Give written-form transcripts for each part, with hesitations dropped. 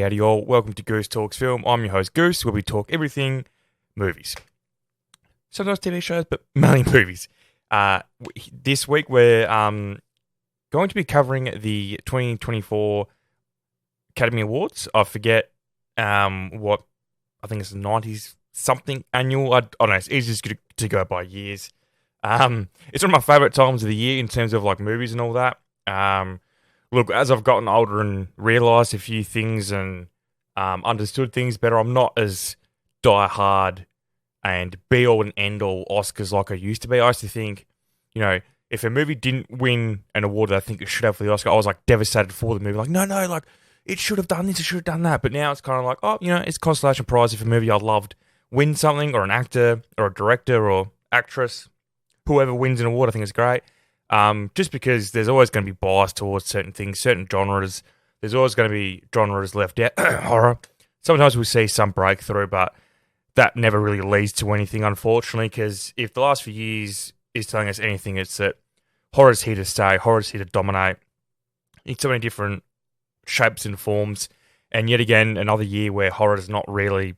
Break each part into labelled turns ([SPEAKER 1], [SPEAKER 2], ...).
[SPEAKER 1] Howdy all, welcome to Goose Talks Film. I'm your host Goose, where we talk everything movies. Sometimes TV shows, but mainly movies. This week we're going to be covering the 2024 Academy Awards. I forget what, I think it's the 90s something annual. I don't know, it's easy to go by years. It's one of my favourite times of the year in terms of like movies and all that. Look, as I've gotten older and realised a few things and understood things better, I'm not as die-hard and be-all and end-all Oscars like I used to be. I used to think, if a movie didn't win an award that I think it should have for the Oscar, I was like devastated for the movie. Like, no, like it should have done this, it should have done that. But now it's kind of like, it's consolation prize if a movie I loved wins something, or an actor, or a director, or actress, whoever wins an award, I think is great. Just because there's always going to be bias towards certain things, certain genres. There's always going to be genres left out. Horror. Sometimes we see some breakthrough, but that never really leads to anything, unfortunately, because if the last few years is telling us anything, it's that horror's here to stay, horror's here to dominate in so many different shapes and forms. And yet again, another year where horror is not really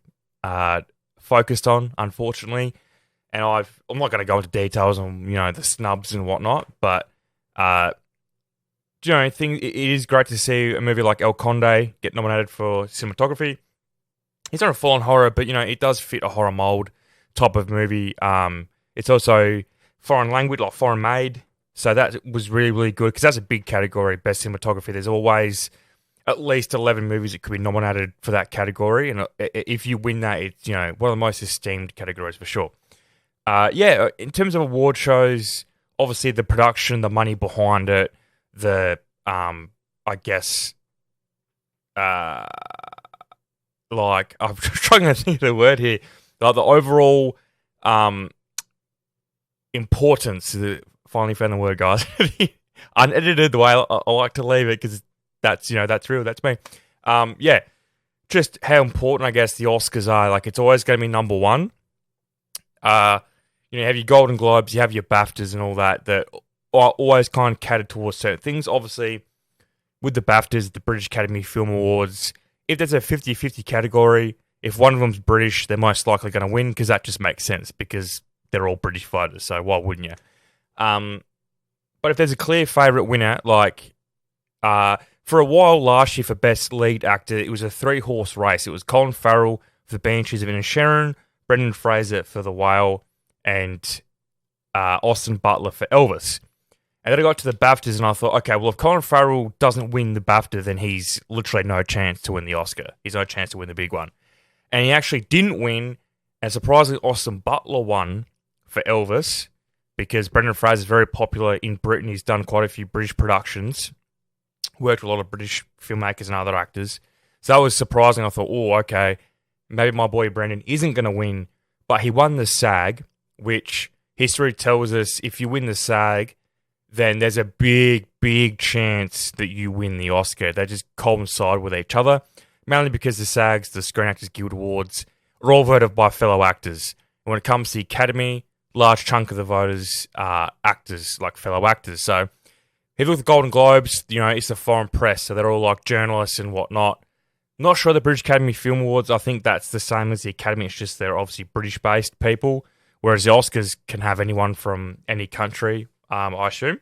[SPEAKER 1] focused on, unfortunately. And I'm not going to go into details on, the snubs and whatnot, but, it is great to see a movie like El Conde get nominated for cinematography. It's not a full-on horror, but, it does fit a horror mold type of movie. It's also foreign language, like foreign made, so that was really, really good, because that's a big category, best cinematography. There's always at least 11 movies that could be nominated for that category, and if you win that, it's, one of the most esteemed categories for sure. In terms of award shows, obviously the production, the money behind it, the, I'm trying to think of the word here, like the overall, importance, finally found the word, guys, unedited, the way I like to leave it, because that's real, that's me. Just how important, I guess, the Oscars are. Like, it's always going to be number one. You have your Golden Globes, you have your BAFTAs and all that are always kind of catered towards certain things. Obviously, with the BAFTAs, the British Academy Film Awards, if there's a 50-50 category, if one of them's British, they're most likely going to win, because that just makes sense, because they're all British fighters, so why wouldn't you? But if there's a clear favourite winner, like, for a while last year for Best Lead Actor, it was a 3-horse race. It was Colin Farrell for The Banshees of Inisherin, Brendan Fraser for The Whale, and Austin Butler for Elvis. And then I got to the BAFTAs and I thought, okay, well, if Colin Farrell doesn't win the BAFTA, then he's literally no chance to win the Oscar. He's no chance to win the big one. And he actually didn't win, and surprisingly, Austin Butler won for Elvis, because Brendan Fraser is very popular in Britain. He's done quite a few British productions, worked with a lot of British filmmakers and other actors. So that was surprising. I thought, okay, maybe my boy Brendan isn't going to win, but he won the SAG, which history tells us if you win the SAG, then there's a big, big chance that you win the Oscar. They just coincide with each other, mainly because the SAGs, the Screen Actors Guild Awards, are all voted by fellow actors. And when it comes to the Academy, large chunk of the voters are actors, like fellow actors. So if you look at the Golden Globes, it's the foreign press, so they're all like journalists and whatnot. Not sure the British Academy Film Awards, I think that's the same as the Academy, it's just they're obviously British-based people, whereas the Oscars can have anyone from any country, I assume.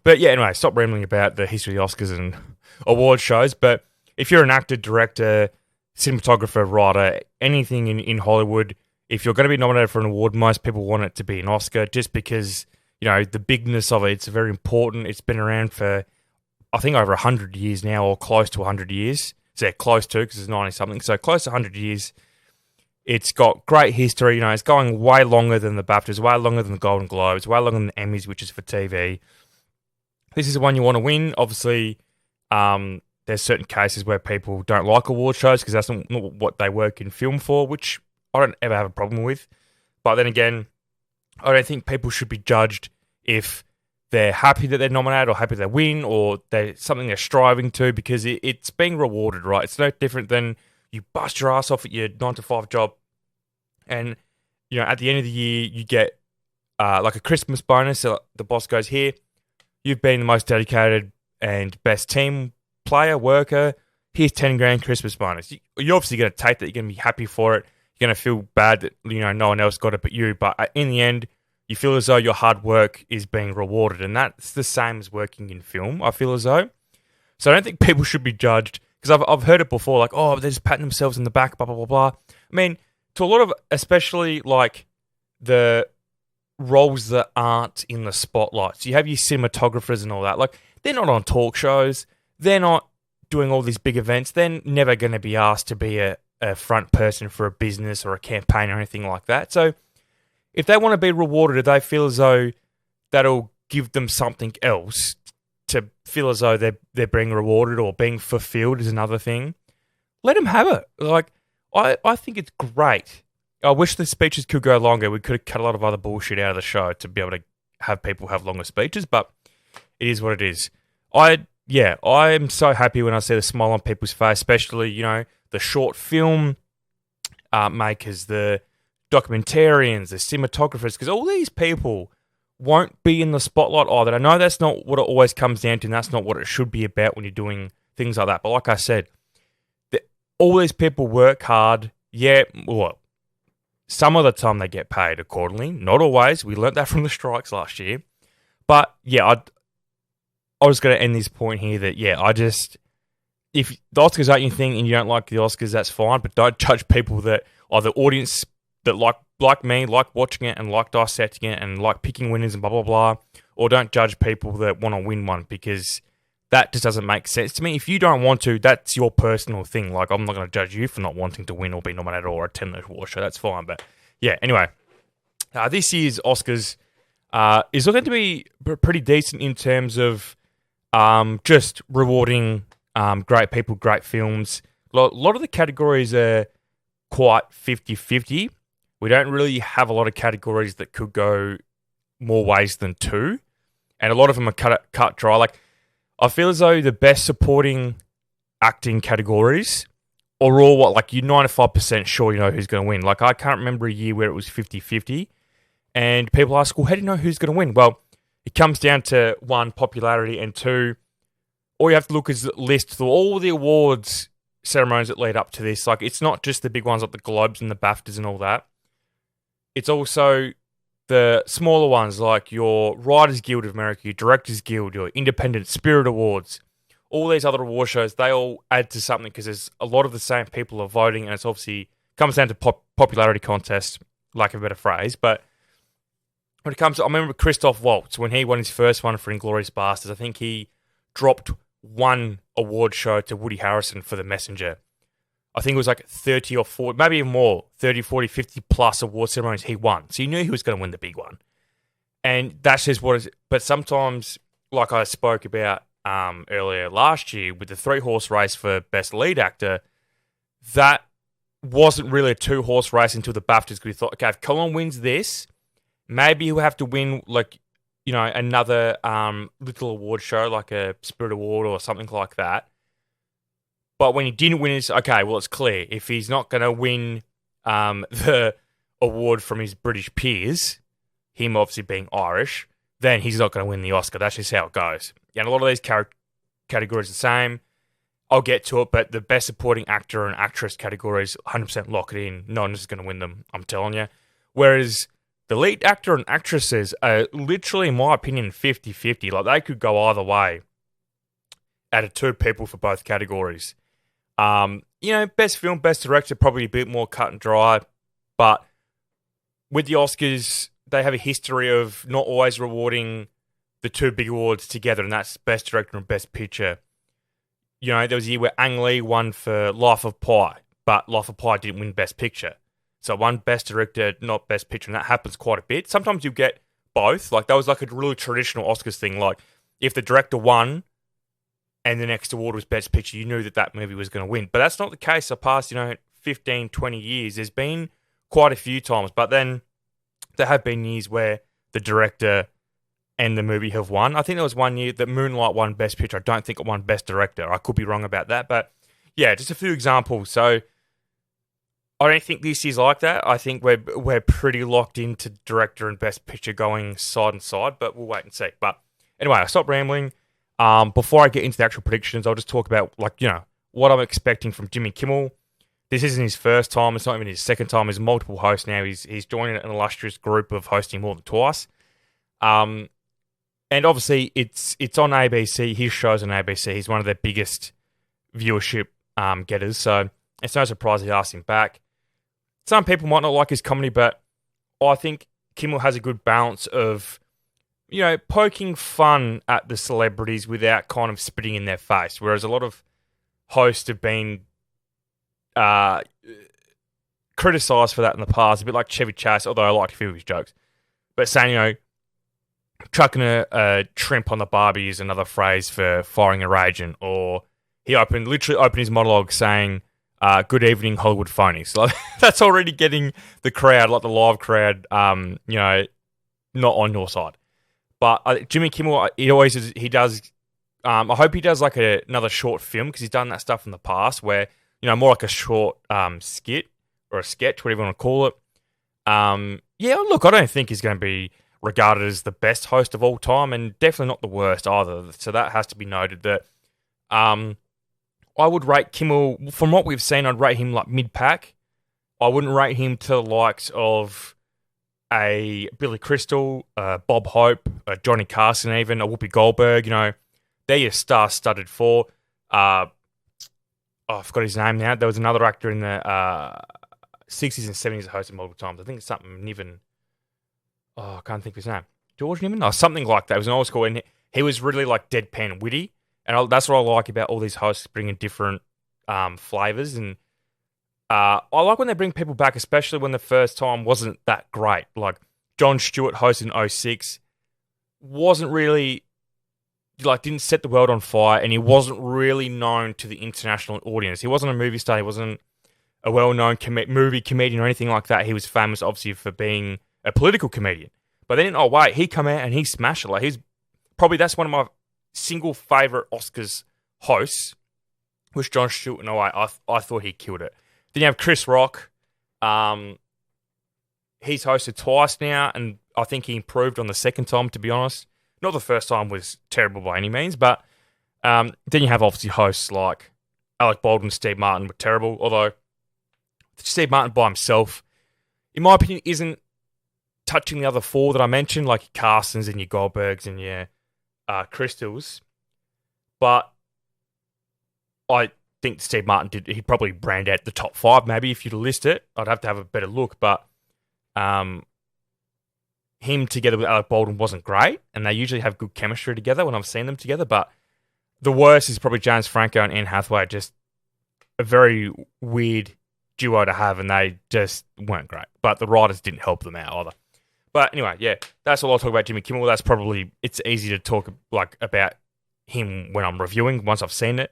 [SPEAKER 1] But yeah, anyway, stop rambling about the history of the Oscars and award shows. But if you're an actor, director, cinematographer, writer, anything in Hollywood, if you're going to be nominated for an award, most people want it to be an Oscar, just because, the bigness of it, it's very important. It's been around for, I think, over 100 years now, or close to 100 years. So close to, because it's 90-something. So close to 100 years. It's got great history. It's going way longer than the BAFTAs, way longer than the Golden Globes, way longer than the Emmys, which is for TV. This is the one you want to win. Obviously, there's certain cases where people don't like award shows because that's not what they work in film for, which I don't ever have a problem with. But then again, I don't think people should be judged if they're happy that they're nominated or happy they win, or they're something they're striving to, because it's being rewarded, right? It's no different than you bust your ass off at your 9-to-5 job, and at the end of the year you get like a Christmas bonus. So the boss goes, here, you've been the most dedicated and best team player, worker. here's 10 grand Christmas bonus. You're obviously going to take that. You're going to be happy for it. You're going to feel bad that, no one else got it but you. But in the end, you feel as though your hard work is being rewarded. And that's the same as working in film, I feel as though. So I don't think people should be judged, because I've heard it before, like, oh, they're just patting themselves in the back, blah, blah, blah, blah. I mean, to a lot of, especially like the roles that aren't in the spotlight. So you have your cinematographers and all that. Like, they're not on talk shows. They're not doing all these big events. They're never going to be asked to be a front person for a business or a campaign or anything like that. So if they want to be rewarded, if they feel as though that'll give them something else to feel as though they're being rewarded or being fulfilled is another thing, let them have it. Like, I think it's great. I wish the speeches could go longer. We could have cut a lot of other bullshit out of the show to be able to have people have longer speeches, but it is what it is. I'm so happy when I see the smile on people's face, especially, the short film makers, the documentarians, the cinematographers, because all these people won't be in the spotlight either. I know that's not what it always comes down to, and that's not what it should be about when you're doing things like that. But like I said, all these people work hard. Yeah, well, some of the time they get paid accordingly. Not always. We learnt that from the strikes last year. But yeah, I was going to end this point here that, if the Oscars aren't your thing and you don't like the Oscars, that's fine. But don't judge people that are the audience that like me, like watching it and like dissecting it and like picking winners and blah, blah, blah. Or don't judge people that want to win one, because that just doesn't make sense to me. If you don't want to, that's your personal thing. Like, I'm not going to judge you for not wanting to win or be nominated or attend the award show. That's fine. But yeah, anyway, this year's Oscars is looking to be pretty decent in terms of just rewarding great people, great films. A lot of the categories are quite 50-50. We don't really have a lot of categories that could go more ways than two. And a lot of them are cut dry. Like, I feel as though the best supporting acting categories are all you're 95% sure you know who's going to win. Like, I can't remember a year where it was 50-50. And people ask, well, how do you know who's going to win? Well, it comes down to, one, popularity, and two, all you have to look is the list through all the awards ceremonies that lead up to this. Like, it's not just the big ones like the Globes and the BAFTAs and all that. It's also the smaller ones like your Writers Guild of America, your Directors Guild, your Independent Spirit Awards, all these other award shows. They all add to something because there's a lot of the same people are voting, and it's obviously comes down to popularity contest, lack of a better phrase. But when it comes to, I remember Christoph Waltz, when he won his first one for Inglourious Basterds, I think he dropped one award show to Woody Harrelson for The Messenger. I think it was like 30 or 40, maybe even more, 30, 40, 50 plus award ceremonies he won. So you knew he was going to win the big one. And that's just what it is. But sometimes, like I spoke about earlier last year with the 3-horse race for Best Lead Actor, that wasn't really a 2-horse race until the BAFTAs, because we thought, okay, if Colin wins this, maybe he'll have to win another little award show, like a Spirit Award or something like that. But when he didn't win, it's okay, well, it's clear. If he's not going to win the award from his British peers, him obviously being Irish, then he's not going to win the Oscar. That's just how it goes. And a lot of these categories are the same. I'll get to it, but the best supporting actor and actress categories, 100% lock it in. No one is going to win them, I'm telling you. Whereas the lead actor and actresses are literally, in my opinion, 50-50. Like, they could go either way out of two people for both categories. Best film, best director, probably a bit more cut and dry. But with the Oscars, they have a history of not always rewarding the two big awards together, and that's best director and best picture. There was a year where Ang Lee won for Life of Pi, but Life of Pi didn't win best picture. So one best director, not best picture, and that happens quite a bit. Sometimes you get both. Like, that was like a really traditional Oscars thing. Like, if the director won and the next award was best picture, you knew that movie was going to win. But that's not the case. The past, 15, 20 years, there's been quite a few times. But then there have been years where the director and the movie have won. I think there was one year that Moonlight won best picture. I don't think it won best director. I could be wrong about that. But yeah, just a few examples. So I don't think this is like that. I think we're pretty locked into director and best picture going side and side, but we'll wait and see. But anyway, I'll stop rambling. Before I get into the actual predictions, I'll just talk about, what I'm expecting from Jimmy Kimmel. This isn't his first time. It's not even his second time. He's multiple hosts now. He's joining an illustrious group of hosting more than twice. And obviously, it's on ABC. His show's on ABC. He's one of their biggest viewership getters. So it's no surprise he asked him back. Some people might not like his comedy, but I think Kimmel has a good balance of, poking fun at the celebrities without kind of spitting in their face. Whereas a lot of hosts have been criticised for that in the past, a bit like Chevy Chase, although I liked a few of his jokes. But saying, chucking a shrimp on the barbie is another phrase for firing a agent, or he literally opened his monologue saying, good evening, Hollywood phonies. Like, that's already getting the crowd, like the live crowd, not on your side. But Jimmy Kimmel, he does. I hope he does like another short film, because he's done that stuff in the past where, more like a short skit or a sketch, whatever you want to call it. Look, I don't think he's going to be regarded as the best host of all time, and definitely not the worst either. So that has to be noted. That I would rate Kimmel, from what we've seen, I'd rate him like mid-pack. I wouldn't rate him to the likes of a Billy Crystal, Bob Hope, Johnny Carson even, a Whoopi Goldberg. They're your star-studded four. I forgot his name now. There was another actor in the 60s and 70s that hosted multiple times. I think it's something Niven. I can't think of his name. George Niven? No, something like that. It was an old school, and he was really like deadpan and witty. And that's what I like about all these hosts, bringing different flavours. And I like when they bring people back, especially when the first time wasn't that great. Like Jon Stewart hosted in 06, wasn't really, didn't set the world on fire, and he wasn't really known to the international audience. He wasn't a movie star. He wasn't a well-known movie comedian or anything like that. He was famous, obviously, for being a political comedian. But then, he come out and he smashed it. Like, that's one of my single favourite Oscars hosts, was Jon Stewart. No way, I thought he killed it. Then you have Chris Rock. He's hosted twice now, and I think he improved on the second time, to be honest. Not the first time was terrible by any means, but then you have obviously hosts like Alec Baldwin and Steve Martin were terrible, although Steve Martin by himself, in my opinion, isn't touching the other four that I mentioned, like your Carsons and your Goldbergs and your Crystals. But I think Steve Martin he'd probably brand out the top five, maybe, if you'd list it. I'd have to have a better look, but him together with Alec Baldwin wasn't great, and they usually have good chemistry together when I've seen them together. But the worst is probably James Franco and Anne Hathaway, just a very weird duo to have, and they just weren't great. But the writers didn't help them out either. But anyway, that's all I'll talk about Jimmy Kimmel. It's easy to talk about him when I'm reviewing, once I've seen it.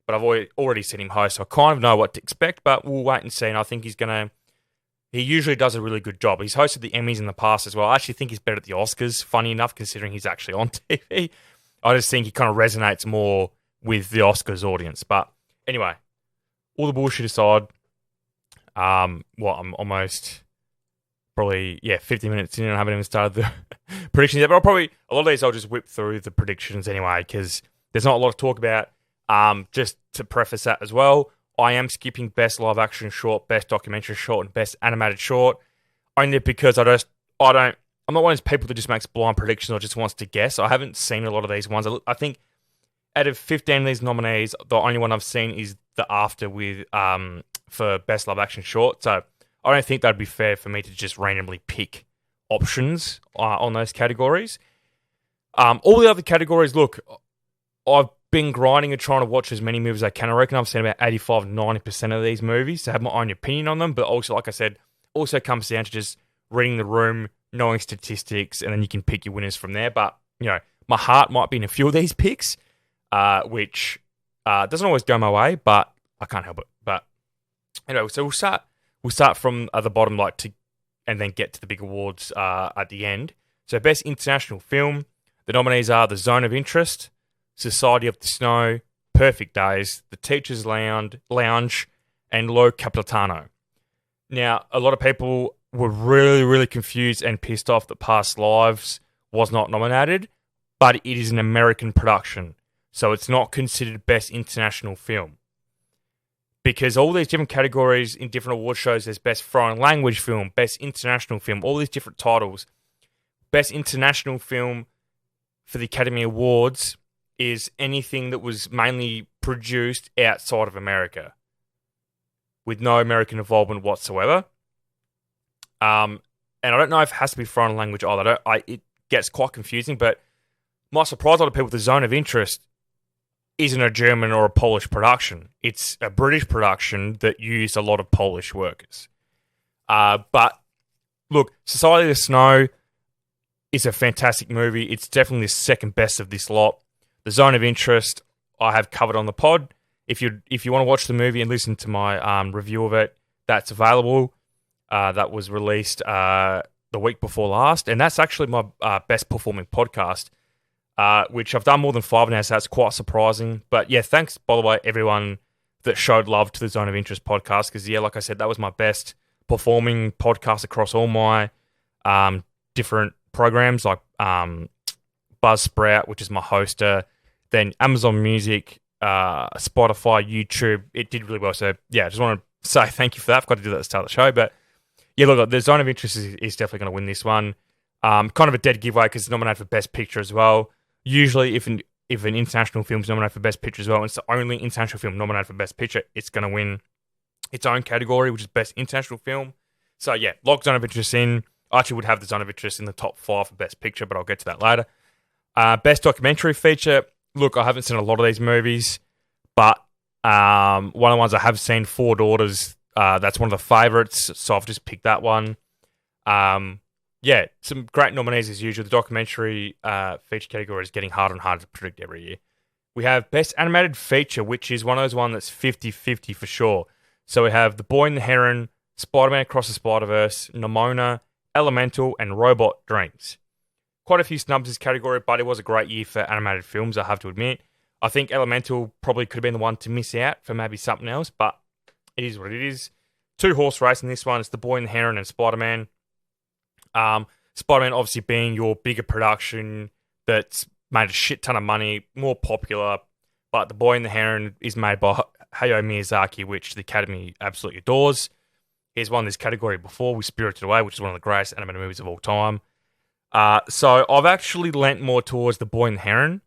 [SPEAKER 1] But I've already seen him host, so I kind of know what to expect, but we'll wait and see. And I think he usually does a really good job. He's hosted the Emmys in the past as well. I actually think he's better at the Oscars, funny enough, considering he's actually on TV. I just think he kind of resonates more with the Oscars audience. But anyway, all the bullshit aside, I'm almost probably 50 minutes in and I haven't even started the predictions yet. But a lot of these I'll just whip through the predictions anyway, because there's not a lot to talk about. Just to preface that as well, I am skipping best live action short, best documentary short, and best animated short, only because I'm not one of those people that just makes blind predictions or just wants to guess. I haven't seen a lot of these ones. I think out of 15 of these nominees, the only one I've seen is the After with for best live action short. So I don't think that'd be fair for me to just randomly pick options on those categories. All the other categories, look, I've been grinding and trying to watch as many movies as I can. I reckon I've seen about 85-90% of these movies to have my own opinion on them. But also, like I said, also comes down to just reading the room, knowing statistics, and then you can pick your winners from there. But, my heart might be in a few of these picks, which doesn't always go my way, but I can't help it. But anyway, so we'll start from the bottom, and then get to the big awards at the end. So best international film, the nominees are The Zone of Interest, Society of the Snow, Perfect Days, The Teacher's Lounge, and Lo Capitano. Now, a lot of people were really, really confused and pissed off that Past Lives was not nominated, but it is an American production, so it's not considered best international film. because all these different categories in different award shows, there's best foreign language film, best international film, all these different titles. Best international film for the Academy Awards is anything that was mainly produced outside of America, with no American involvement whatsoever. And I don't know if it has to be foreign language either. It gets quite confusing, but might surprise a lot of people. The Zone of Interest isn't a German or a Polish production. It's a British production that used a lot of Polish workers. But look, Society of the Snow is a fantastic movie. It's definitely the second best of this lot. The Zone of Interest I have covered on the pod. If you want to watch the movie and listen to my review of it, that's available. That was released the week before last, and that's actually my best performing podcast, which I've done more than 5 now, so that's quite surprising. But yeah, thanks, by the way, everyone that showed love to the Zone of Interest podcast, because yeah, like I said, that was my best performing podcast across all my different programs, like Buzzsprout, which is my hoster, then Amazon Music, Spotify, YouTube. It did really well. So yeah, I just want to say thank you for that. I forgot to do that at the start of the show, but yeah, look, the Zone of Interest is definitely going to win this one. Kind of a dead giveaway because it's nominated for Best Picture as well. Usually, if an international film is nominated for Best Picture as well, and it's the only international film nominated for Best Picture, it's going to win its own category, which is Best International Film. So yeah, lock Zone of Interest in. I actually would have the Zone of Interest in the top 5 for Best Picture, but I'll get to that later. Best Documentary Feature. Look, I haven't seen a lot of these movies, but one of the ones I have seen, Four Daughters, that's one of the favourites, so I've just picked that one. Yeah, some great nominees as usual. The documentary feature category is getting harder and harder to predict every year. We have Best Animated Feature, which is one of those ones that's 50-50 for sure. So we have The Boy and the Heron, Spider-Man Across the Spider-Verse, Nimona, Elemental, and Robot Dreams. Quite a few snubs in this category, but it was a great year for animated films, I have to admit. I think Elemental probably could have been the one to miss out for maybe something else, but it is what it is. 2-horse race in this one. It's The Boy and the Heron and Spider-Man. Spider-Man obviously being your bigger production that's made a shit ton of money, more popular, but The Boy and the Heron is made by Hayao Miyazaki, which the Academy absolutely adores. He's won this category before with Spirited Away, which is one of the greatest animated movies of all time. So I've actually lent more towards The Boy and the Heron.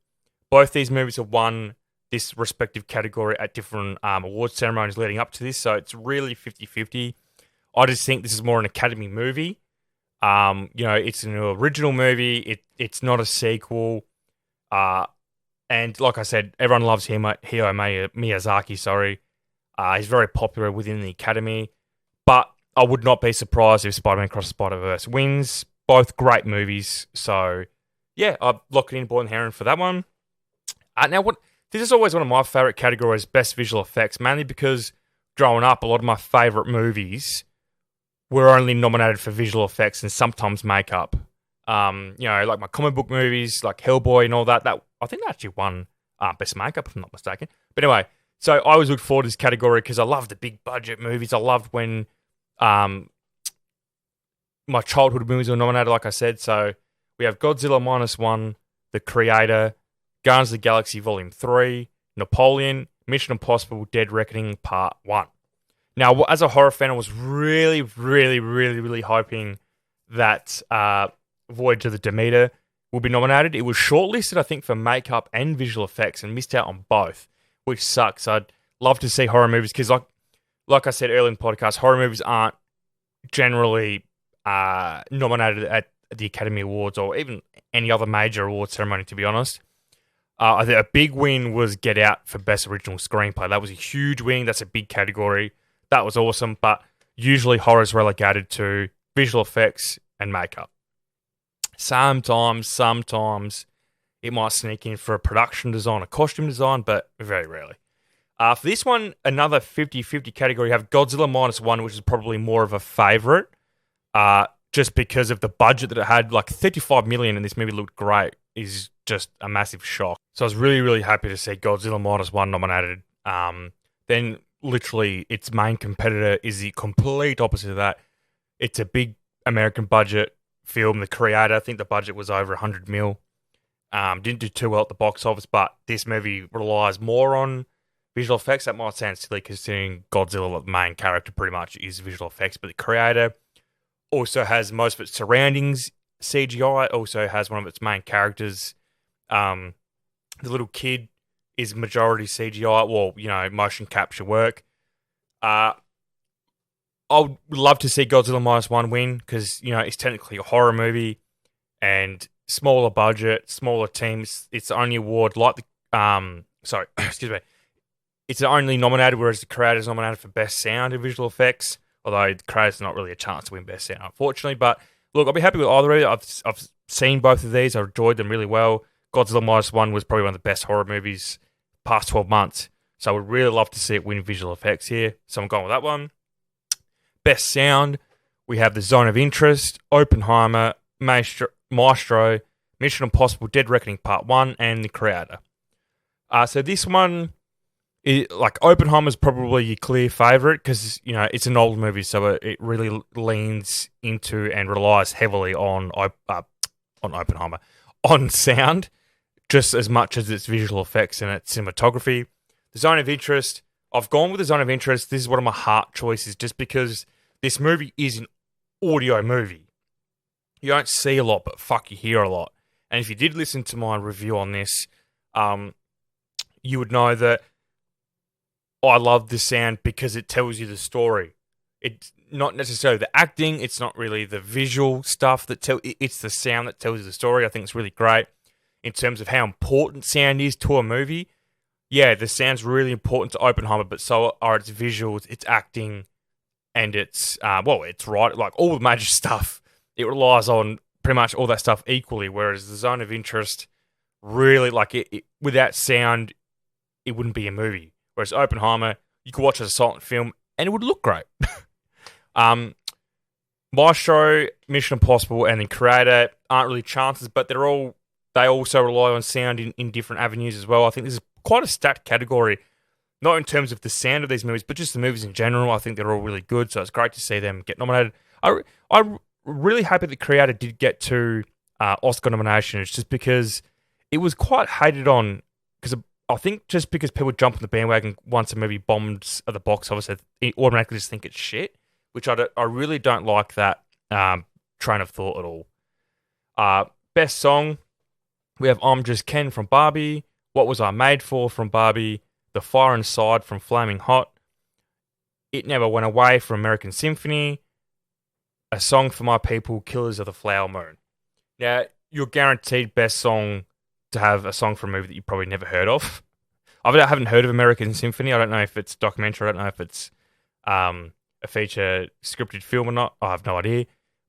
[SPEAKER 1] Both these movies have won this respective category at different award ceremonies leading up to this, so it's really 50-50. I just think this is more an Academy movie. It's an original movie. It's not a sequel. And like I said, everyone loves Hayao Miyazaki, sorry. He's very popular within the Academy. But I would not be surprised if Spider-Man Across the Spider-Verse wins. Both great movies. So, yeah, I'll lock it in, Boy and Heron, for that one. This is always one of my favourite categories, Best Visual Effects, mainly because growing up, a lot of my favourite movies were only nominated for visual effects and sometimes makeup. Like my comic book movies, like Hellboy and all that. I think that actually won Best Makeup, if I'm not mistaken. But anyway, so I always look forward to this category because I love the big budget movies. I loved when my childhood movies were nominated, like I said. So we have Godzilla -1, The Creator, Guardians of the Galaxy Volume 3, Napoleon, Mission Impossible Dead Reckoning Part 1. Now, as a horror fan, I was really, really, really, really hoping that Voyage of the Demeter will be nominated. It was shortlisted, I think, for makeup and visual effects and missed out on both, which sucks. I'd love to see horror movies because, like I said earlier in the podcast, horror movies aren't generally nominated at the Academy Awards or even any other major award ceremony, to be honest. I think a big win was Get Out for Best Original Screenplay. That was a huge win. That's a big category. That was awesome, but usually horror is relegated to visual effects and makeup. Sometimes it might sneak in for a production design, a costume design, but very rarely. For this one, another 50-50 category, you have Godzilla -1, which is probably more of a favourite, just because of the budget that it had. Like 35 million, and this movie looked great, is just a massive shock. So I was really, really happy to see Godzilla -1 nominated. Then literally its main competitor is the complete opposite of that. It's a big American budget film, The Creator. I think the budget was over 100 mil. Didn't do too well at the box office, but this movie relies more on visual effects. That might sound silly considering Godzilla, the main character, pretty much is visual effects, but the creator also has most of its surroundings CGI. Also has one of its main characters. The little kid is majority CGI. Well, motion capture work. I would love to see Godzilla Minus One win because it's technically a horror movie and smaller budget, smaller teams. It's the only award like the sorry, excuse me. It's only nominated, whereas the creator's nominated for best sound and visual effects. Although the creator's not really a chance to win best sound, unfortunately. But look, I'll be happy with either of it. I've seen both of these. I've enjoyed them really well. Godzilla Minus One was probably one of the best horror movies past 12 months. So I would really love to see it win visual effects here. So I'm going with that one. Best sound, we have The Zone of Interest, Oppenheimer, Maestro, Mission Impossible, Dead Reckoning Part 1, and The Creator. So this one, Oppenheimer's probably your clear favourite because, it's an old movie, so it really leans into and relies heavily on Oppenheimer, on sound, just as much as its visual effects and its cinematography. The Zone of Interest, I've gone with The Zone of Interest. This is one of my heart choices just because this movie is an audio movie. You don't see a lot, but fuck, you hear a lot. And if you did listen to my review on this, you would know that I love the sound because it tells you the story. It's not necessarily the acting. It's not really the visual stuff it's the sound that tells you the story. I think it's really great in terms of how important sound is to a movie. Yeah, the sound's really important to Oppenheimer, but so are its visuals, its acting, and its right, like all the major stuff. It relies on pretty much all that stuff equally, whereas The Zone of Interest really, without sound, it wouldn't be a movie. Whereas Oppenheimer, you could watch it as a silent film, and it would look great. Maestro, Mission Impossible, and The Creator aren't really chances, but they also rely on sound in different avenues as well. I think this is quite a stacked category, not in terms of the sound of these movies, but just the movies in general. I think they're all really good, so it's great to see them get nominated. I'm really happy the Creator did get 2 Oscar nominations, just because it was quite hated on, because I think just because people jump on the bandwagon once a movie bombs at the box office, they automatically just think it's shit, which I really don't like that train of thought at all. Best song, we have I'm Just Ken from Barbie, What Was I Made For from Barbie, The Fire Inside from Flaming Hot, It Never Went Away from American Symphony, A Song for My People, Killers of the Flower Moon. Now, you're guaranteed best song to have a song from a movie that you probably never heard of. I haven't heard of American Symphony. I don't know if it's documentary. I don't know if it's a feature scripted film or not. I have no idea.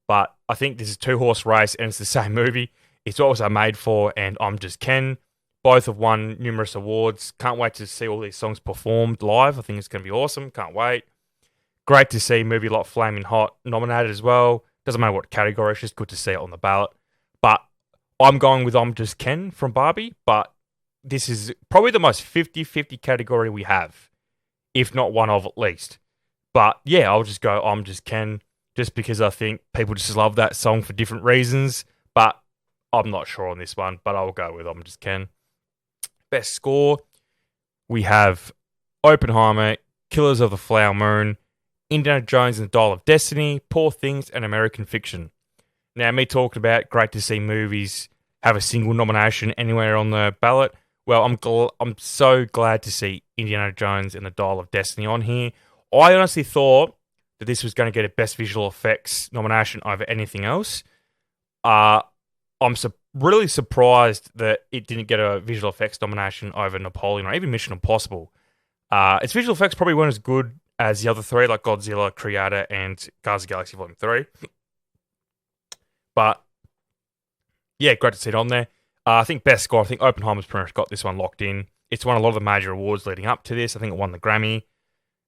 [SPEAKER 1] But I think this is a 2-horse race and it's the same movie. It's What Was I Made For and I'm Just Ken. Both have won numerous awards. Can't wait to see all these songs performed live. I think it's going to be awesome. Can't wait. Great to see a movie like Flaming Hot nominated as well. Doesn't matter what category. It's just good to see it on the ballot. But I'm going with I'm Just Ken from Barbie. But this is probably the most 50-50 category we have, if not one of at least. But yeah, I'll just go I'm Just Ken, just because I think people just love that song for different reasons. But I'm not sure on this one, but I'll go with I'm Just Ken. Best score, we have Oppenheimer, Killers of the Flower Moon, Indiana Jones and the Dial of Destiny, Poor Things, and American Fiction. Now, me talking about great to see movies have a single nomination anywhere on the ballot. Well, I'm so glad to see Indiana Jones and the Dial of Destiny on here. I honestly thought that this was going to get a Best Visual Effects nomination over anything else. I'm really surprised that it didn't get a visual effects nomination over Napoleon or even Mission Impossible. Its visual effects probably weren't as good as the other 3, like Godzilla, Creator, and Guardians of the Galaxy Volume 3. But, yeah, great to see it on there. I think best score, I think Oppenheimer's pretty much got this one locked in. It's won a lot of the major awards leading up to this. I think it won the Grammy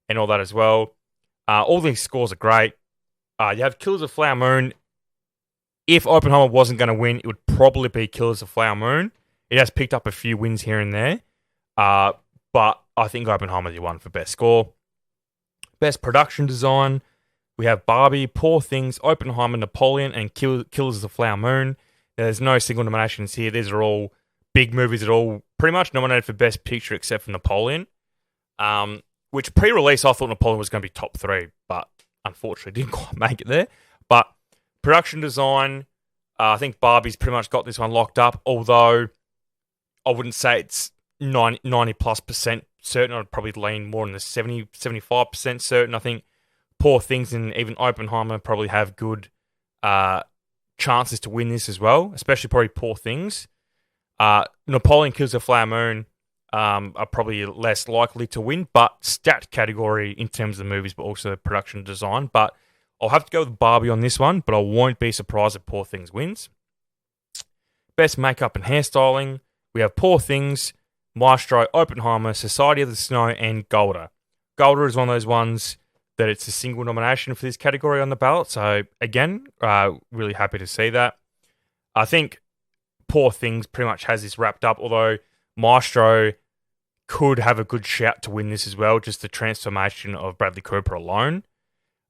[SPEAKER 1] and all that as well. All these scores are great. You have Killers of Flower Moon. If Oppenheimer wasn't going to win, it would probably be Killers of Flower Moon. It has picked up a few wins here and there. But I think Oppenheimer's the one for best score. Best production design, we have Barbie, Poor Things, Oppenheimer, Napoleon, and Killers of the Flower Moon. There's no single nominations here. These are all big movies that are all pretty much nominated for Best Picture except for Napoleon. Which pre-release I thought Napoleon was going to be top 3, but unfortunately didn't quite make it there. But production design, I think Barbie's pretty much got this one locked up, although I wouldn't say it's 90 plus percent certain. I'd probably lean more in the 70, 75% certain. I think Poor Things and even Oppenheimer probably have good chances to win this as well, especially probably Poor Things. Napoleon Kills the Flower Moon are probably less likely to win, but stat category in terms of the movies, but also production design. But I'll have to go with Barbie on this one, but I won't be surprised if Poor Things wins. Best makeup and hairstyling, we have Poor Things, Maestro, Oppenheimer, Society of the Snow, and Golda. Golda is one of those ones that it's a single nomination for this category on the ballot. So again, really happy to see that. I think Poor Things pretty much has this wrapped up, although Maestro could have a good shout to win this as well, just the transformation of Bradley Cooper alone.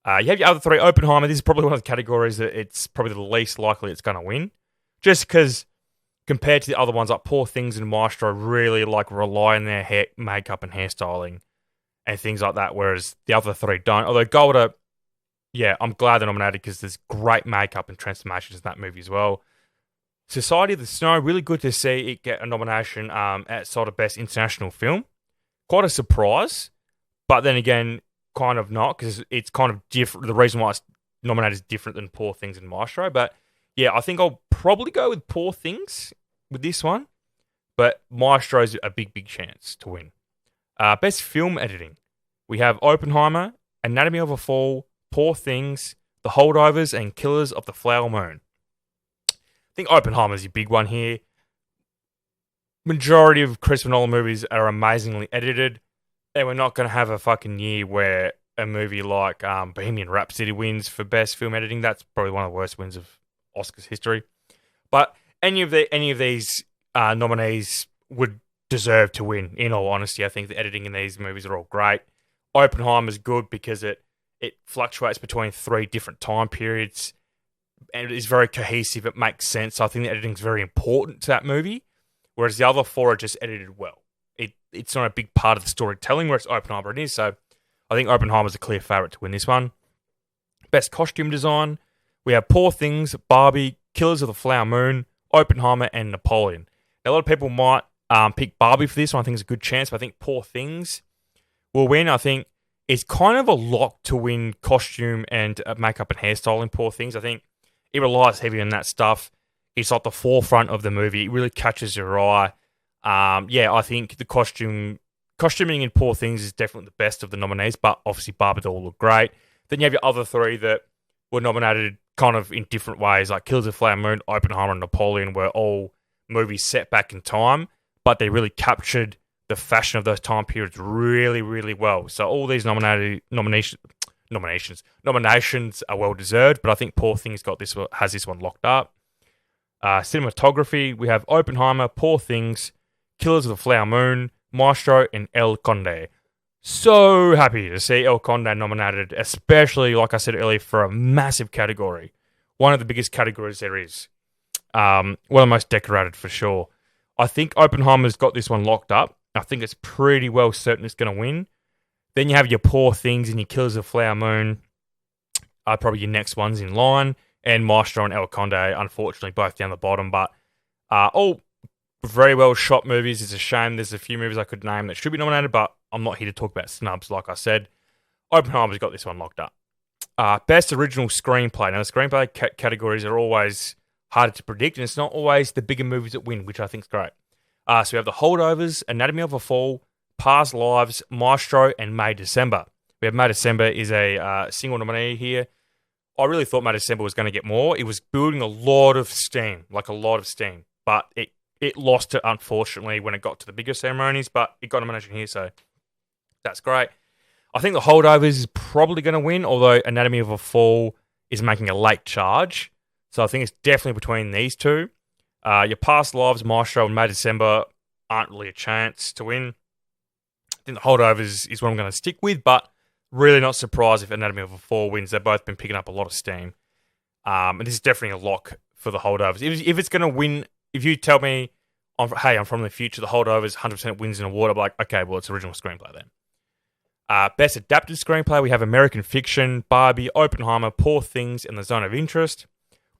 [SPEAKER 1] You have your other 3, Oppenheimer. This is probably one of the categories that it's probably the least likely it's going to win, just because compared to the other ones like Poor Things and Maestro really rely on their hair, makeup and hairstyling and things like that, whereas the other 3 don't. Although Golda, yeah, I'm glad they're nominated because there's great makeup and transformations in that movie as well. Society of the Snow, really good to see it get a nomination outside of Best International Film. Quite a surprise, but then again, kind of not, because it's kind of different. The reason why it's nominated is different than Poor Things and Maestro. But yeah, I think I'll probably go with Poor Things with this one, but Maestro's a big chance to win. Best Film Editing, we have Oppenheimer, Anatomy of a Fall, Poor Things, The Holdovers, and Killers of the Flower Moon. I think Oppenheimer's your big one here. Majority of Christopher Nolan movies are amazingly edited, and we're not going to have a fucking year where a movie like Bohemian Rhapsody wins for Best Film Editing. That's probably one of the worst wins of Oscars history. But any of these nominees would deserve to win, in all honesty. I think the editing in these movies are all great. Oppenheimer's good because it fluctuates between 3 different time periods, and it is very cohesive. It makes sense. So I think the editing is very important to that movie, whereas the other 4 are just edited well. It's not a big part of the storytelling, whereas Oppenheimer it is. So I think Oppenheimer's a clear favourite to win this one. Best Costume Design, we have Poor Things, Barbie, Killers of the Flower Moon, Oppenheimer, and Napoleon. Now, a lot of people might pick Barbie for this one. I think it's a good chance, but I think Poor Things will win. I think it's kind of a lock to win costume and makeup and hairstyling. Poor Things, I think it relies heavy on that stuff. It's like the forefront of the movie. It really catches your eye. I think the costuming in Poor Things is definitely the best of the nominees, but obviously Barbie all look great. Then you have your other 3 that were nominated kind of in different ways, like Killers of the Flower Moon, Oppenheimer, and Napoleon were all movies set back in time, but they really captured the fashion of those time periods really, really well. So all these nominations are well deserved, but I think Poor Things has this one locked up. Cinematography, we have Oppenheimer, Poor Things, Killers of the Flower Moon, Maestro, and El Conde. So happy to see El Conde nominated, especially, like I said earlier, for a massive category. One of the biggest categories there is. One of the most decorated for sure. I think Oppenheimer's got this one locked up. I think it's pretty well certain it's going to win. Then you have your Poor Things and your Killers of the Flower Moon are probably your next ones in line. And Maestro and El Conde, unfortunately, both down the bottom. But all very well shot movies. It's a shame there's a few movies I could name that should be nominated, but I'm not here to talk about snubs, like I said. Oppenheimer's got this one locked up. Best Original Screenplay. Now, the screenplay categories are always harder to predict, and it's not always the bigger movies that win, which I think is great. So we have The Holdovers, Anatomy of a Fall, Past Lives, Maestro, and May December. We have May December is a single nominee here. I really thought May December was going to get more. It was building a lot of steam, but it lost it, unfortunately, when it got to the bigger ceremonies, but it got a nomination here, so that's great. I think The Holdovers is probably going to win, although Anatomy of a Fall is making a late charge. So I think it's definitely between these 2. Your Past Lives, Maestro, and May December aren't really a chance to win. I think The Holdovers is what I'm going to stick with, but really not surprised if Anatomy of a Fall wins. They've both been picking up a lot of steam. And this is definitely a lock for The Holdovers. If it's going to win, if you tell me, I'm from the future, The Holdovers 100% wins an award, I'm like, okay, well, it's original screenplay then. Best Adapted Screenplay, we have American Fiction, Barbie, Oppenheimer, Poor Things, and The Zone of Interest.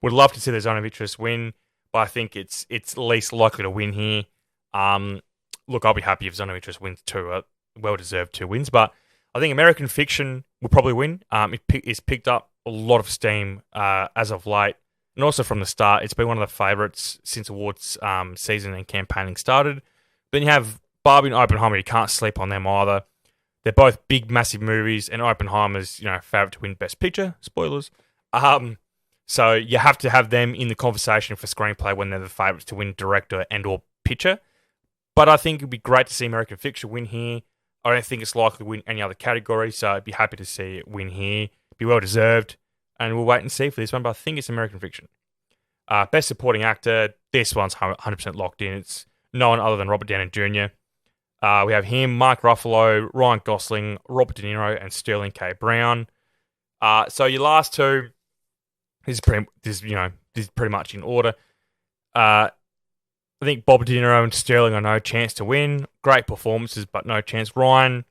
[SPEAKER 1] Would love to see The Zone of Interest win, but I think it's least likely to win here. Look, I'll be happy if Zone of Interest wins too. Well-deserved 2 wins, but I think American Fiction will probably win. It's picked up a lot of steam as of late, and also from the start. It's been one of the favourites since awards season and campaigning started. Then you have Barbie and Oppenheimer. You can't sleep on them either. They're both big, massive movies, and Oppenheimer's favourite to win Best Picture. Spoilers. So you have to have them in the conversation for screenplay when they're the favourites to win director and/or picture. But I think it'd be great to see American Fiction win here. I don't think it's likely to win any other category, so I'd be happy to see it win here. Be well deserved, and we'll wait and see for this one. But I think it's American Fiction. Best Supporting Actor. This one's 100% locked in. It's no one other than Robert Downey Jr. We have him, Mark Ruffalo, Ryan Gosling, Robert De Niro, and Sterling K. Brown. So your last two, this is pretty much in order. I think Bob De Niro and Sterling are no chance to win. Great performances, but no chance. Ryan,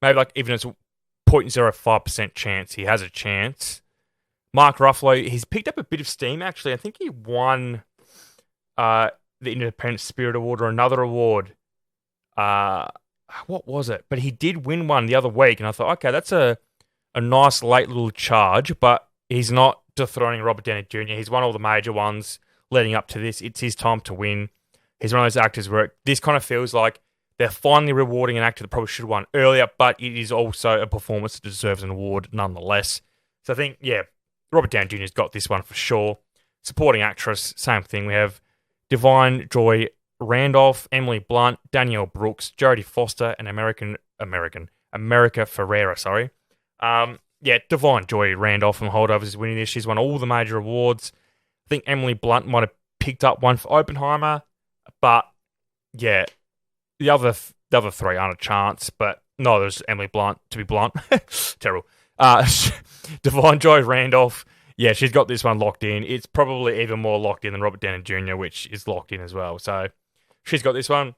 [SPEAKER 1] maybe like even it's a 0.05% chance he has a chance. Mark Ruffalo, he's picked up a bit of steam actually. I think he won the Independent Spirit Award or another award. What was it? But he did win one the other week, and I thought, okay, that's a nice late little charge, but he's not dethroning Robert Downey Jr. He's won all the major ones leading up to this. It's his time to win. He's one of those actors where this kind of feels like they're finally rewarding an actor that probably should have won earlier, but it is also a performance that deserves an award nonetheless. So I think, Robert Downey Jr.'s got this one for sure. Supporting actress, same thing. We have Divine Joy Randolph, Emily Blunt, Danielle Brooks, Jodie Foster, and America Ferrera, sorry. Divine Joy Randolph from Holdovers is winning this. She's won all the major awards. I think Emily Blunt might have picked up one for Oppenheimer, but the other three aren't a chance. But no, there's Emily Blunt, to be blunt. Terrible. Divine Joy Randolph, she's got this one locked in. It's probably even more locked in than Robert Downey Jr., which is locked in as well. So she's got this one.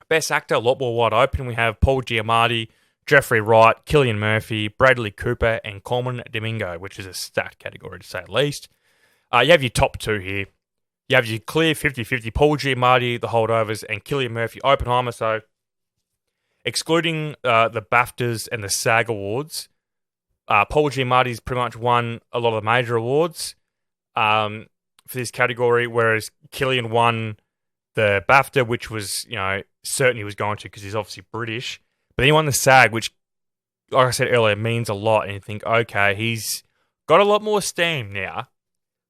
[SPEAKER 1] Best Actor, a lot more wide open. We have Paul Giamatti, Jeffrey Wright, Cillian Murphy, Bradley Cooper, and Colman Domingo, which is a stacked category to say the least. You have your top two here. You have your clear 50-50, Paul Giamatti, The Holdovers, and Cillian Murphy, Oppenheimer. So excluding the BAFTAs and the SAG Awards, Paul Giamatti's pretty much won a lot of the major awards for this category, whereas Cillian won the BAFTA, which was, certain he was going to because he's obviously British. But then he won the SAG, which, like I said earlier, means a lot. And you think, okay, he's got a lot more steam now.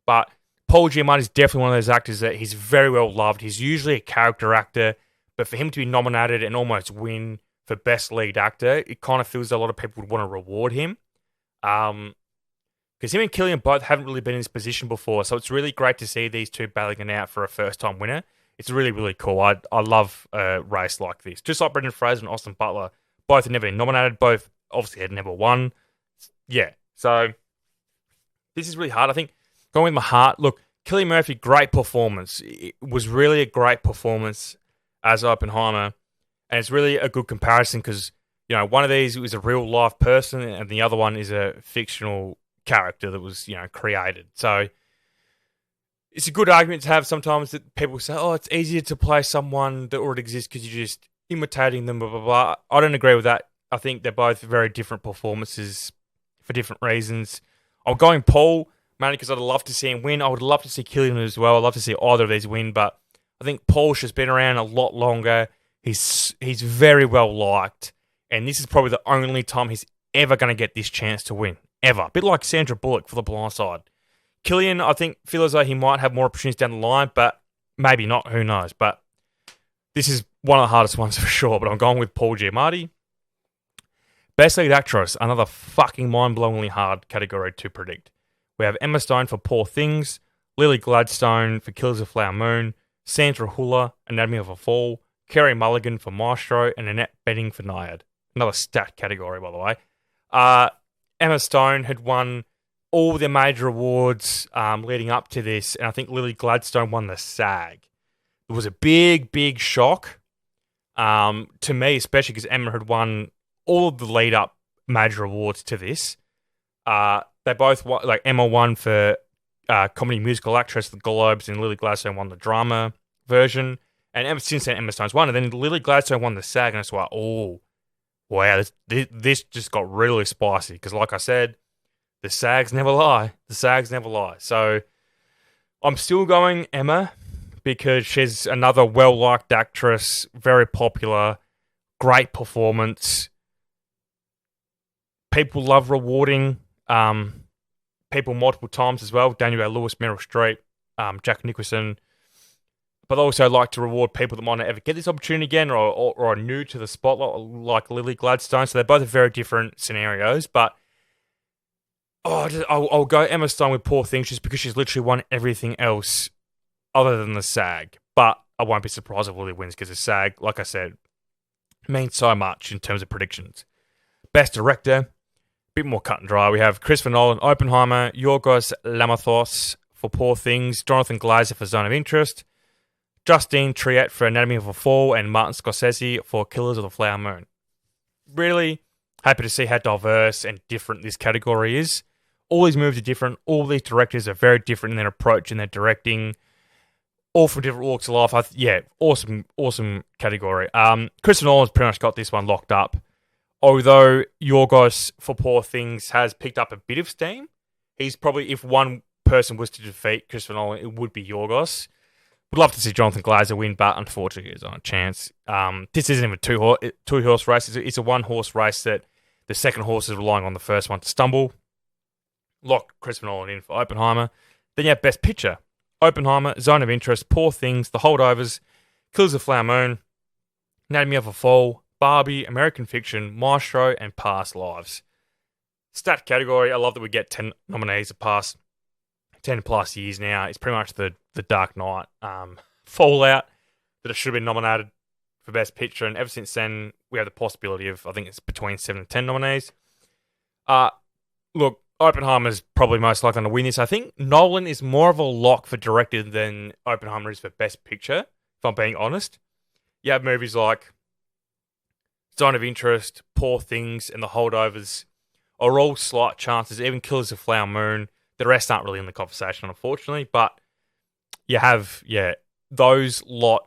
[SPEAKER 1] But Paul Giamatti is definitely one of those actors that he's very well loved. He's usually a character actor, but for him to be nominated and almost win for Best Lead Actor, it kind of feels a lot of people would want to reward him. Because him and Cillian both haven't really been in this position before, so it's really great to see these two battling it out for a first-time winner. It's really, really cool. I love a race like this. Just like Brendan Fraser and Austin Butler, both had never been nominated, both obviously had never won. So this is really hard. I think going with my heart, look, Cillian Murphy, great performance. It was really a great performance as Oppenheimer, and it's really a good comparison because, one of these was a real-life person and the other one is a fictional character that was, created. So it's a good argument to have sometimes that people say, it's easier to play someone that already exists because you're just imitating them, blah, blah, blah. I don't agree with that. I think they're both very different performances for different reasons. I'm going Paul, mainly because I'd love to see him win. I would love to see Cillian as well. I'd love to see either of these win, but I think Paul's just been around a lot longer. He's very well liked, and this is probably the only time he's ever going to get this chance to win. Ever. A bit like Sandra Bullock for The Blind Side. Cillian, I think, feels as though he might have more opportunities down the line, but maybe not. Who knows? But this is one of the hardest ones for sure, but I'm going with Paul Giamatti. Best Lead Actress, another fucking mind-blowingly hard category to predict. We have Emma Stone for Poor Things, Lily Gladstone for Killers of the Flower Moon, Sandra Hüller, Anatomy of a Fall, Carey Mulligan for Maestro, and Annette Bening for Naiad. Another stat category, by the way. Emma Stone had won all the major awards leading up to this, and I think Lily Gladstone won the SAG. It was a big, big shock to me, especially because Emma had won all of the lead up major awards to this. They both won, like Emma won for comedy musical actress, the Globes, and Lily Gladstone won the drama version. And ever since then, Emma Stone's won, and then Lily Gladstone won the SAG, and it's like, oh, wow, this just got really spicy. Because, like I said, the SAGs never lie. The SAGs never lie. So I'm still going Emma because she's another well-liked actress, very popular, great performance. People love rewarding people multiple times as well. Daniel Day-Lewis, Meryl Streep, Jack Nicholson. But I also like to reward people that might not ever get this opportunity again or are new to the spotlight, like Lily Gladstone. So they're both very different scenarios. But I'll go Emma Stone with Poor Things just because she's literally won everything else other than the SAG. But I won't be surprised if Lily wins because the SAG, like I said, means so much in terms of predictions. Best Director, bit more cut and dry. We have Christopher Nolan, Oppenheimer, Yorgos Lanthimos for Poor Things, Jonathan Glazer for Zone of Interest, Justine Triet for Anatomy of a Fall, and Martin Scorsese for Killers of the Flower Moon. Really happy to see how diverse and different this category is. All these movies are different. All these directors are very different in their approach and their directing. All from different walks of life. Awesome category. Christopher Nolan's pretty much got this one locked up. Although Yorgos for Poor Things has picked up a bit of steam, he's probably, if one person was to defeat Christopher Nolan, it would be Yorgos. Would love to see Jonathan Glazer win, but unfortunately, there's not a chance. This isn't even a two-horse race. It's a one-horse race that the second horse is relying on the first one to stumble. Lock Christopher Nolan in for Oppenheimer. Then you have Best Picture. Oppenheimer, Zone of Interest, Poor Things, The Holdovers, Killers of the Flower Moon, Anatomy of a Fall, Barbie, American Fiction, Maestro, and Past Lives. Stat category, I love that we get 10 nominees the past 10 plus years now. It's pretty much the Dark Knight fallout that it should have been nominated for Best Picture, and ever since then, we have the possibility of, I think it's between 7 and 10 nominees. Look, Oppenheimer's probably most likely to win this. I think Nolan is more of a lock for director than Oppenheimer is for Best Picture, if I'm being honest. You have movies like Zone of Interest, Poor Things, and The Holdovers are all slight chances. Even Killers of the Flower Moon. The rest aren't really in the conversation, unfortunately. But you have, those lot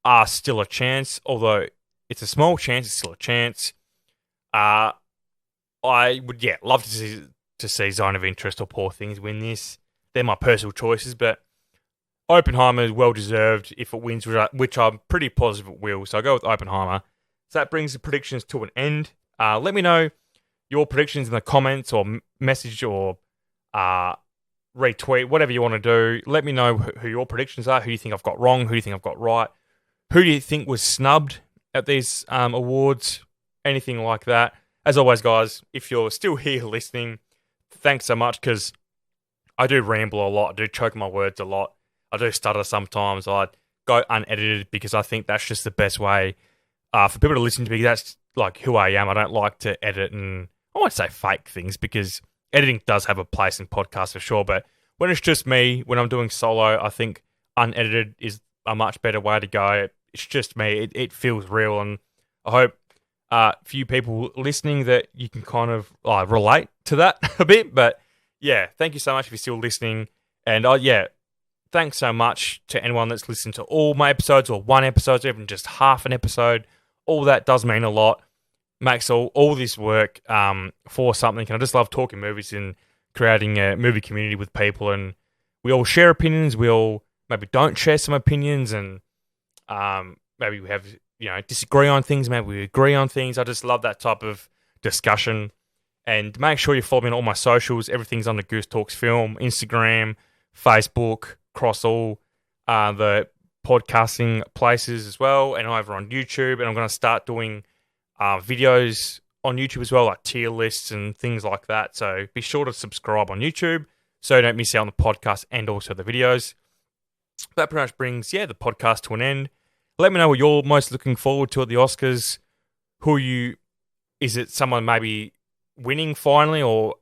[SPEAKER 1] are still a chance. Although it's a small chance, it's still a chance. I would, love to see Zone of Interest or Poor Things win this. They're my personal choices, but Oppenheimer is well-deserved if it wins, which I'm pretty positive it will. So I'll go with Oppenheimer. So that brings the predictions to an end. Let me know your predictions in the comments or message or retweet, whatever you want to do. Let me know who your predictions are, who you think I've got wrong, who you think I've got right. Who do you think was snubbed at these awards? Anything like that. As always, guys, if you're still here listening, thanks so much, because I do ramble a lot. I do choke my words a lot. I do stutter sometimes. I go unedited because I think that's just the best way for people to listen to me. That's like who I am. I don't like to edit and I won't say fake things because editing does have a place in podcasts for sure. But when it's just me, when I'm doing solo, I think unedited is a much better way to go. It's just me. It feels real. And I hope few people listening that you can kind of relate to that a bit. But yeah, thank you so much if you're still listening. And thanks so much to anyone that's listened to all my episodes or one episode or even just half an episode. All that does mean a lot. Makes all this work for something. And I just love talking movies and creating a movie community with people. And we all share opinions. We all maybe don't share some opinions. And maybe we have, disagree on things. Maybe we agree on things. I just love that type of discussion. And make sure you follow me on all my socials. Everything's on the Goose Talks Film, Instagram, Facebook, across all the podcasting places as well, and over on YouTube. And I'm going to start doing videos on YouTube as well, like tier lists and things like that. So be sure to subscribe on YouTube so you don't miss out on the podcast and also the videos. That pretty much brings, the podcast to an end. Let me know what you're most looking forward to at the Oscars. Is it someone maybe winning finally, or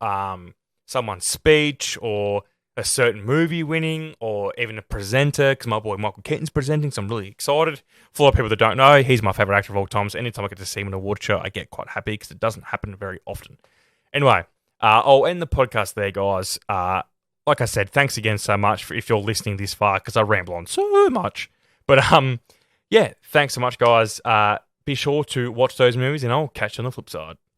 [SPEAKER 1] someone's speech, or a certain movie winning or even a presenter, because my boy Michael Keaton's presenting, so I'm really excited. For a lot of people that don't know, he's my favourite actor of all time, so anytime I get to see him in a award show, I get quite happy because it doesn't happen very often. Anyway, I'll end the podcast there, guys. Like I said, thanks again so much if you're listening this far, because I ramble on so much. But yeah, thanks so much, guys. Be sure to watch those movies, and I'll catch you on the flip side.